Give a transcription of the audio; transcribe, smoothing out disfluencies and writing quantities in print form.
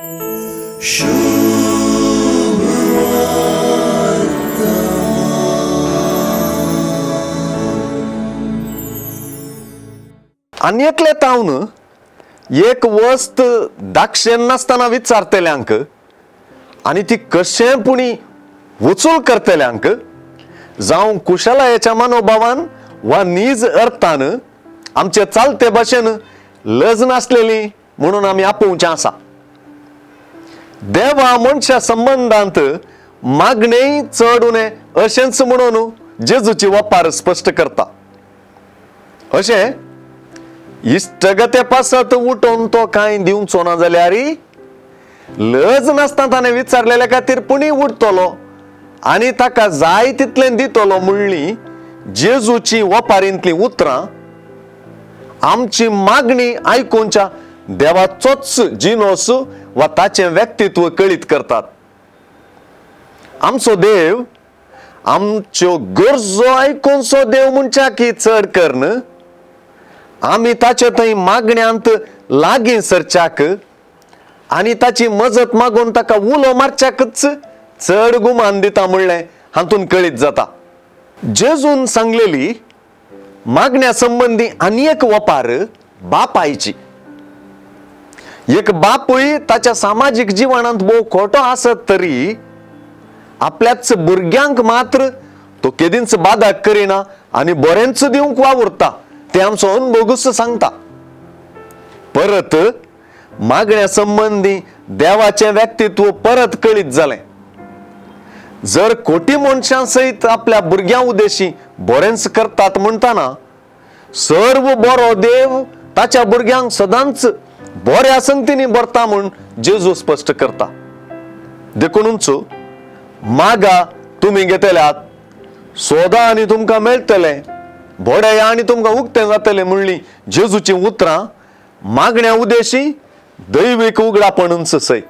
आणि एकले तावन एक वस्त दाक्षेन नासतना विचारतल्यांक आणि ती कशें पुणी वचूल करतल्यांक जावं कुशलायेच्या मनोभावान वा नीज अर्थान आमचे चालते भाशेन लज नासलेली म्हणून आमी आपोवचें आसा. देवा मनशा संबंधांत मागणेय चड उणे अशेंच म्हणून जेजूची वपार स्पश्ट करता. अशें इश्टगते पासत उठोवन तो कांय दिवचो ना जाल्यार लज नासता ताणें विचारलेल्या खातीर पुणी उठतलो आनी ताका जाय तितलें दितलो म्हणली जेजूची वपारींतली उतरां आमची मागणी आयकूनच्या देवाचोच जिनोस वा ताचें व्यक्तित्व कळीत करतात. आमचो देव आमच्यो गरजो आयकूनचो देव म्हणच्या की चड करन आमी ताचे थंय मागण्यांत लागीं सरच्याक आनी ताची मजत मागून ताका उलो मारच्याकच चड गुमान दिता म्हणलें हातून कळीत जाता. जेजून सांगलेली मागण्या संबंधी आनी एक वपार बापायची. एक बापूय ताच्या सामाजिक जिवनांत भोव खोटो आसत तरी आपल्याच भुरग्यांक मात्र तो केदींच बादाक करिना आनी बरेंच दिवंक वावुरता ते आमचो अनुभवूच सांगता. परत मागण्या संबंधी देवाचे व्यक्तित्व परत कळीत जालें. जर कोटी मनशां सयत आपल्या भुरग्यां उदेशी बरेंच करतात म्हणटाना सर्व बरो देव ताच्या भुरग्यांक सदांच बऱ्या संगतींनी भरता म्हूण जेजू स्पश्ट करता. देखूनच मागा तुमी घेतल्यात, सोदा आनी तुमकां मेळटलें, भोड्या आनी तुमकां उक्तें जातलें म्हणली जेजूची उतरां मागण्या उदेशी दैवीक उगडापणूच सय.